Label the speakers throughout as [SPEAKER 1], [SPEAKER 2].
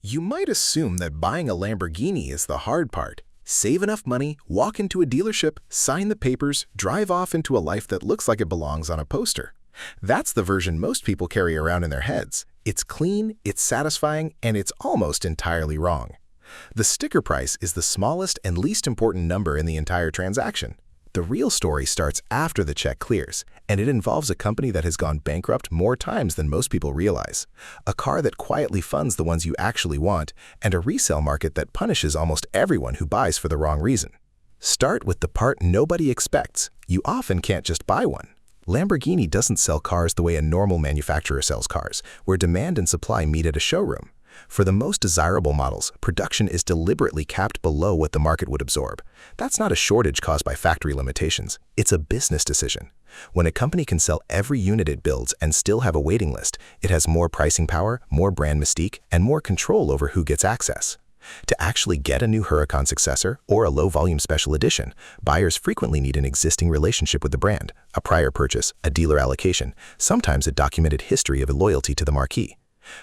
[SPEAKER 1] You might assume that buying a Lamborghini is the hard part. Save enough money, walk into a dealership, sign the papers, drive off into a life that looks like it belongs on a poster. That's the version most people carry around in their heads. It's clean, it's satisfying, and it's almost entirely wrong. The sticker price is the smallest and least important number in the entire transaction. The real story starts after the check clears, and it involves a company that has gone bankrupt more times than most people realize, a car that quietly funds the ones you actually want, and a resale market that punishes almost everyone who buys for the wrong reason. Start with the part nobody expects. You often can't just buy one. Lamborghini doesn't sell cars the way a normal manufacturer sells cars, where demand and supply meet at a showroom. For the most desirable models, production is deliberately capped below what the market would absorb. That's not a shortage caused by factory limitations. It's a business decision. When a company can sell every unit it builds and still have a waiting list, it has more pricing power, more brand mystique, and more control over who gets access. To actually get a new Huracan successor or a low-volume special edition, buyers frequently need an existing relationship with the brand, a prior purchase, a dealer allocation, sometimes a documented history of loyalty to the marquee.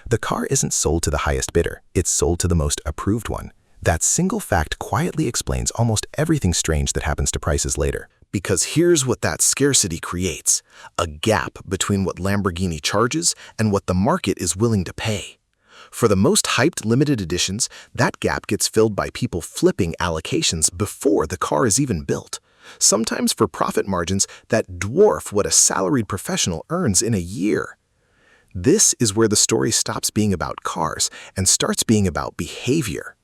[SPEAKER 1] The car isn't sold to the highest bidder, it's sold to the most approved one. That single fact quietly explains almost everything strange that happens to prices later.
[SPEAKER 2] Because here's what that scarcity creates: a gap between what Lamborghini charges and what the market is willing to pay. For the most hyped limited editions, that gap gets filled by people flipping allocations before the car is even built, sometimes for profit margins that dwarf what a salaried professional earns in a year. This is where the story stops being about cars and starts being about behavior.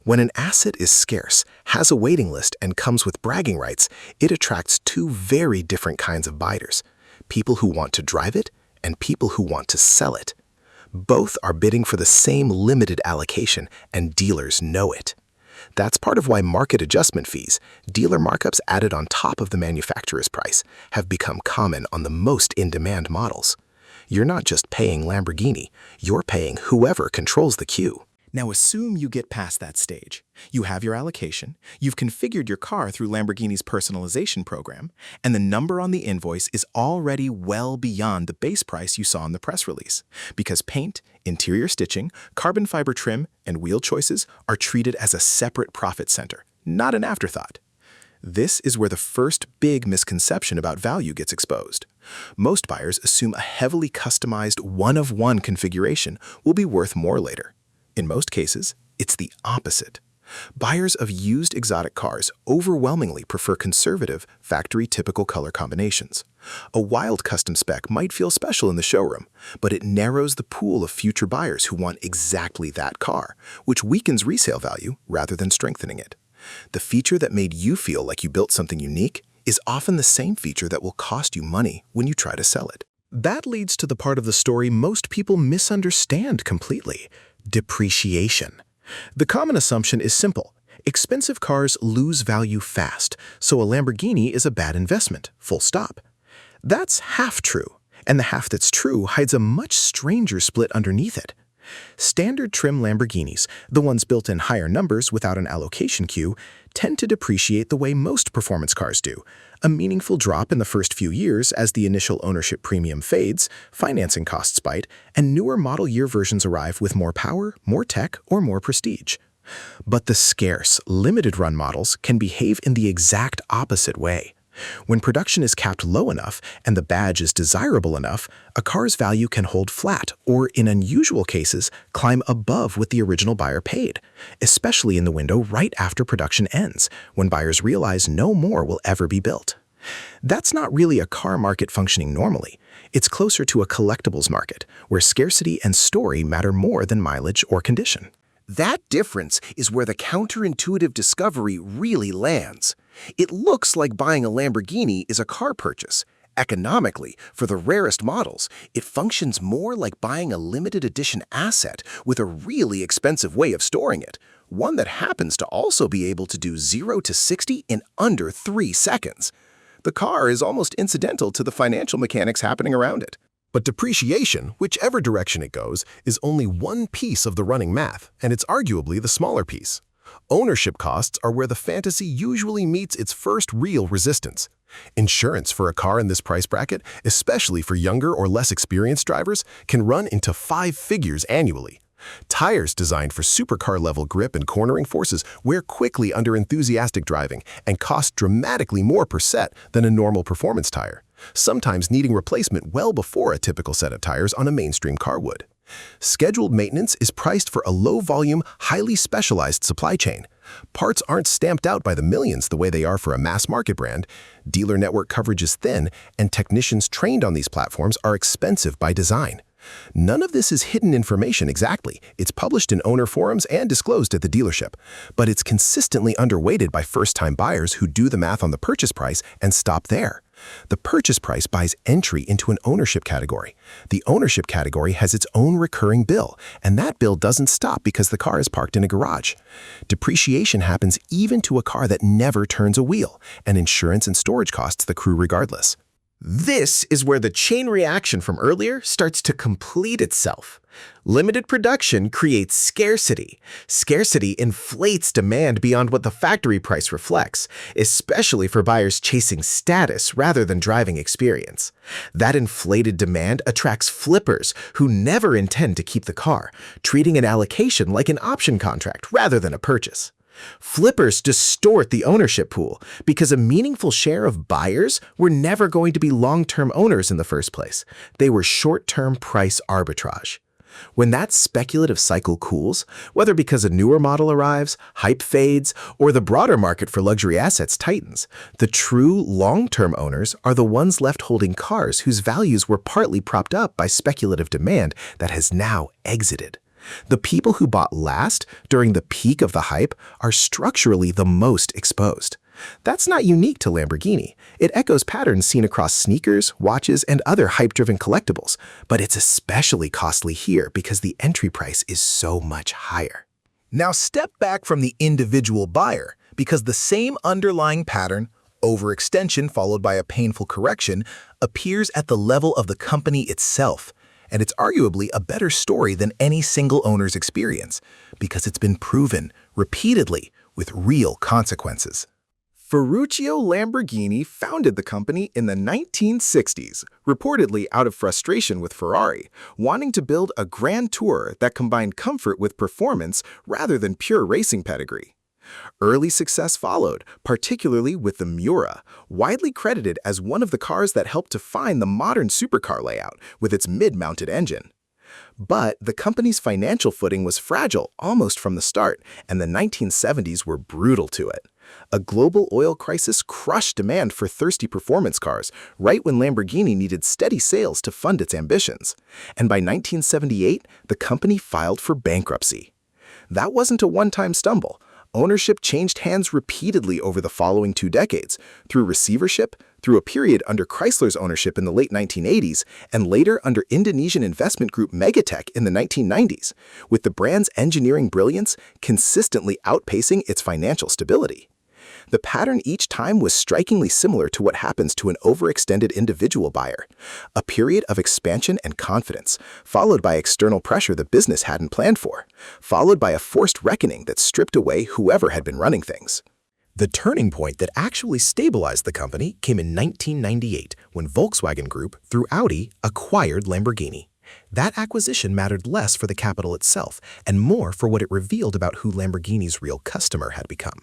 [SPEAKER 2] When an asset is scarce, has a waiting list, and comes with bragging rights, it attracts two very different kinds of buyers: people who want to drive it and people who want to sell it. Both are bidding for the same limited allocation, and dealers know it. That's part of why market adjustment fees, dealer markups added on top of the manufacturer's price, have become common on the most in-demand models. You're not just paying Lamborghini, you're paying whoever controls the queue.
[SPEAKER 1] Now assume you get past that stage. You have your allocation, you've configured your car through Lamborghini's personalization program, and the number on the invoice is already well beyond the base price you saw in the press release, because paint, interior stitching, carbon fiber trim, and wheel choices are treated as a separate profit center, not an afterthought. This is where the first big misconception about value gets exposed. Most buyers assume a heavily customized one-of-one configuration will be worth more later. In most cases, it's the opposite. Buyers of used exotic cars overwhelmingly prefer conservative, factory-typical color combinations. A wild custom spec might feel special in the showroom, but it narrows the pool of future buyers who want exactly that car, which weakens resale value rather than strengthening it. The feature that made you feel like you built something unique is often the same feature that will cost you money when you try to sell it. That leads to the part of the story most people misunderstand completely: depreciation. The common assumption is simple: expensive cars lose value fast, so a Lamborghini is a bad investment, full stop. That's half true, and the half that's true hides a much stranger split underneath it. Standard trim Lamborghinis, the ones built in higher numbers without an allocation queue, tend to depreciate the way most performance cars do: a meaningful drop in the first few years as the initial ownership premium fades, financing costs bite, and newer model year versions arrive with more power, more tech, or more prestige. But the scarce, limited-run models can behave in the exact opposite way. When production is capped low enough and the badge is desirable enough, a car's value can hold flat or, in unusual cases, climb above what the original buyer paid, especially in the window right after production ends, when buyers realize no more will ever be built. That's not really a car market functioning normally. It's closer to a collectibles market, where scarcity and story matter more than mileage or condition.
[SPEAKER 2] That difference is where the counterintuitive discovery really lands. It looks like buying a Lamborghini is a car purchase. Economically, for the rarest models, it functions more like buying a limited edition asset with a really expensive way of storing it, one that happens to also be able to do 0 to 60 in under 3 seconds. The car is almost incidental to the financial mechanics happening around it.
[SPEAKER 3] But depreciation, whichever direction it goes, is only one piece of the running math, and it's arguably the smaller piece. Ownership costs are where the fantasy usually meets its first real resistance. Insurance for a car in this price bracket, especially for younger or less experienced drivers, can run into 5 figures annually. Tires designed for supercar-level grip and cornering forces wear quickly under enthusiastic driving and cost dramatically more per set than a normal performance tire, sometimes needing replacement well before a typical set of tires on a mainstream car would. Scheduled maintenance is priced for a low-volume, highly specialized supply chain. Parts aren't stamped out by the millions the way they are for a mass-market brand. Dealer network coverage is thin, and technicians trained on these platforms are expensive by design. None of this is hidden information exactly. It's published in owner forums and disclosed at the dealership. But it's consistently underweighted by first-time buyers who do the math on the purchase price and stop there. The purchase price buys entry into an ownership category. The ownership category has its own recurring bill, and that bill doesn't stop because the car is parked in a garage. Depreciation happens even to a car that never turns a wheel, and insurance and storage costs accrue regardless.
[SPEAKER 2] This is where the chain reaction from earlier starts to complete itself. Limited production creates scarcity. Scarcity inflates demand beyond what the factory price reflects, especially for buyers chasing status rather than driving experience. That inflated demand attracts flippers who never intend to keep the car, treating an allocation like an option contract rather than a purchase. Flippers distort the ownership pool because a meaningful share of buyers were never going to be long-term owners in the first place. They were short-term price arbitrage. When that speculative cycle cools, whether because a newer model arrives, hype fades, or the broader market for luxury assets tightens, the true long-term owners are the ones left holding cars whose values were partly propped up by speculative demand that has now exited. The people who bought last during the peak of the hype are structurally the most exposed. That's not unique to Lamborghini. It echoes patterns seen across sneakers, watches, and other hype-driven collectibles, but it's especially costly here because the entry price is so much higher.
[SPEAKER 1] Now step back from the individual buyer, because the same underlying pattern, overextension followed by a painful correction, appears at the level of the company itself. And it's arguably a better story than any single owner's experience, because it's been proven repeatedly with real consequences. Ferruccio Lamborghini founded the company in the 1960s, reportedly out of frustration with Ferrari, wanting to build a grand tour that combined comfort with performance rather than pure racing pedigree. Early success followed, particularly with the Miura, widely credited as one of the cars that helped define the modern supercar layout with its mid-mounted engine. But the company's financial footing was fragile almost from the start, and the 1970s were brutal to it. A global oil crisis crushed demand for thirsty performance cars right when Lamborghini needed steady sales to fund its ambitions. And by 1978, the company filed for bankruptcy. That wasn't a one-time stumble. Ownership changed hands repeatedly over the following 2 decades, through receivership, through a period under Chrysler's ownership in the late 1980s, and later under Indonesian investment group Megatech in the 1990s, with the brand's engineering brilliance consistently outpacing its financial stability. The pattern each time was strikingly similar to what happens to an overextended individual buyer: a period of expansion and confidence, followed by external pressure the business hadn't planned for, followed by a forced reckoning that stripped away whoever had been running things. The turning point that actually stabilized the company came in 1998 when Volkswagen Group, through Audi, acquired Lamborghini. That acquisition mattered less for the capital itself and more for what it revealed about who Lamborghini's real customer had become.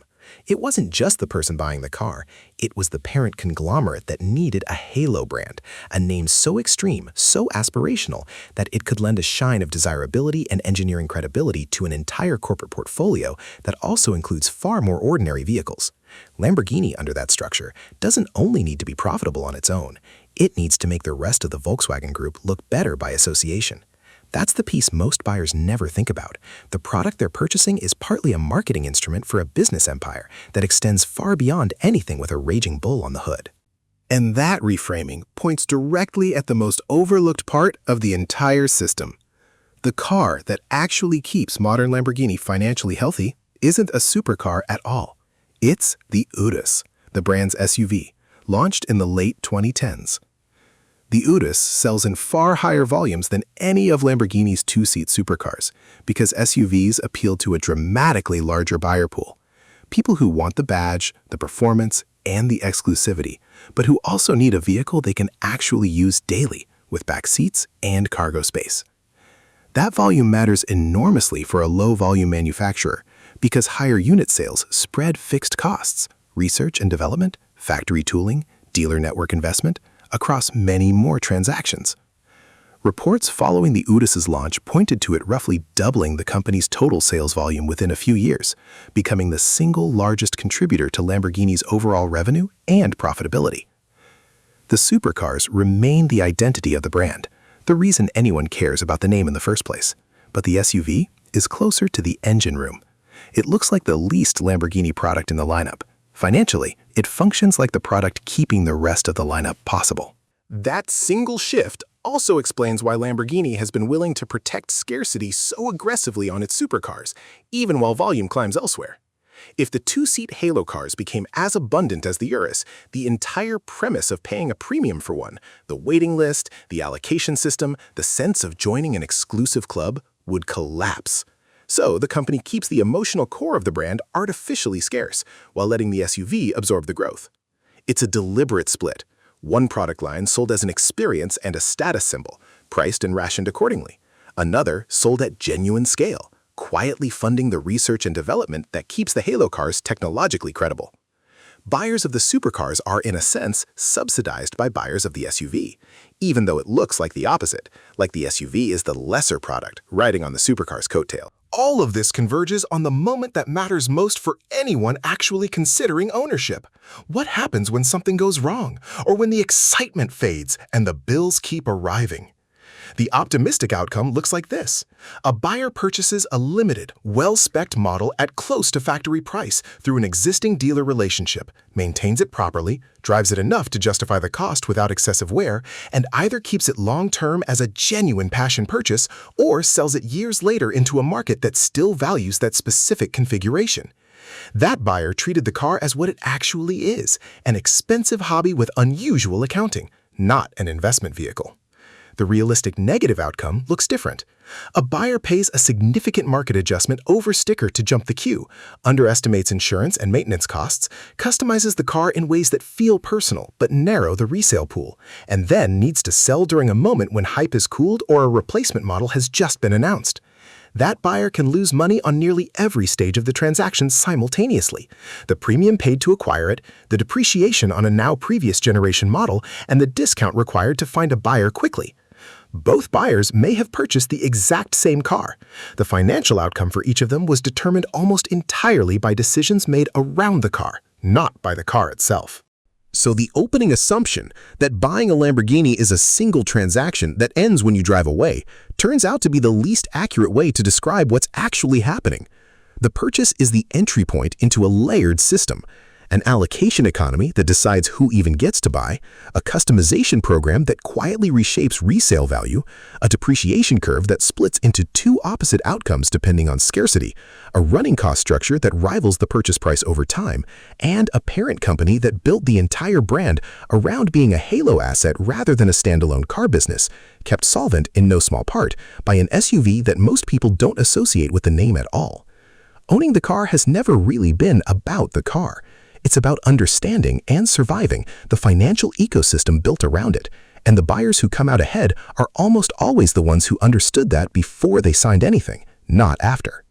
[SPEAKER 1] It wasn't just the person buying the car, it was the parent conglomerate that needed a halo brand, a name so extreme, so aspirational, that it could lend a shine of desirability and engineering credibility to an entire corporate portfolio that also includes far more ordinary vehicles. Lamborghini, under that structure, doesn't only need to be profitable on its own, it needs to make the rest of the Volkswagen Group look better by association. That's the piece most buyers never think about. The product they're purchasing is partly a marketing instrument for a business empire that extends far beyond anything with a raging bull on the hood. And that reframing points directly at the most overlooked part of the entire system. The car that actually keeps modern Lamborghini financially healthy isn't a supercar at all. It's the Urus, the brand's SUV, launched in the late 2010s. The Urus sells in far higher volumes than any of Lamborghini's 2-seat supercars because SUVs appeal to a dramatically larger buyer pool. People who want the badge, the performance, and the exclusivity, but who also need a vehicle they can actually use daily with back seats and cargo space.
[SPEAKER 2] That volume matters enormously for a low-volume manufacturer because higher unit sales spread fixed costs, research and development, factory tooling, dealer network investment, across many more transactions. Reports following the Urus's launch pointed to it roughly doubling the company's total sales volume within a few years, becoming the single largest contributor to Lamborghini's overall revenue and profitability. The supercars remain the identity of the brand, the reason anyone cares about the name in the first place. But the SUV is closer to the engine room. It looks like the least Lamborghini product in the lineup. Financially, it functions like the product keeping the rest of the lineup possible.
[SPEAKER 1] That single shift also explains why Lamborghini has been willing to protect scarcity so aggressively on its supercars, even while volume climbs elsewhere. If the two-seat Halo cars became as abundant as the Urus, the entire premise of paying a premium for one, the waiting list, the allocation system, the sense of joining an exclusive club, would collapse. So the company keeps the emotional core of the brand artificially scarce, while letting the SUV absorb the growth. It's a deliberate split. One product line sold as an experience and a status symbol, priced and rationed accordingly. Another sold at genuine scale, quietly funding the research and development that keeps the Halo cars technologically credible. Buyers of the supercars are, in a sense, subsidized by buyers of the SUV, even though it looks like the opposite, like the SUV is the lesser product riding on the supercar's coattail.
[SPEAKER 3] All of this converges on the moment that matters most for anyone actually considering ownership. What happens when something goes wrong, or when the excitement fades and the bills keep arriving? The optimistic outcome looks like this. A buyer purchases a limited, well-spec'd model at close to factory price through an existing dealer relationship, maintains it properly, drives it enough to justify the cost without excessive wear, and either keeps it long-term as a genuine passion purchase or sells it years later into a market that still values that specific configuration. That buyer treated the car as what it actually is, an expensive hobby with unusual accounting, not an investment vehicle. The realistic negative outcome looks different. A buyer pays a significant market adjustment over sticker to jump the queue, underestimates insurance and maintenance costs, customizes the car in ways that feel personal but narrow the resale pool, and then needs to sell during a moment when hype is cooled or a replacement model has just been announced. That buyer can lose money on nearly every stage of the transaction simultaneously. The premium paid to acquire it, the depreciation on a now previous generation model, and the discount required to find a buyer quickly. Both buyers may have purchased the exact same car. The financial outcome for each of them was determined almost entirely by decisions made around the car, not by the car itself.
[SPEAKER 2] So the opening assumption that buying a Lamborghini is a single transaction that ends when you drive away turns out to be the least accurate way to describe what's actually happening. The purchase is the entry point into a layered system, an allocation economy that decides who even gets to buy, a customization program that quietly reshapes resale value, a depreciation curve that splits into two opposite outcomes depending on scarcity, a running cost structure that rivals the purchase price over time, and a parent company that built the entire brand around being a halo asset rather than a standalone car business, kept solvent in no small part by an SUV that most people don't associate with the name at all. Owning the car has never really been about the car. It's about understanding and surviving the financial ecosystem built around it, and the buyers who come out ahead are almost always the ones who understood that before they signed anything, not after.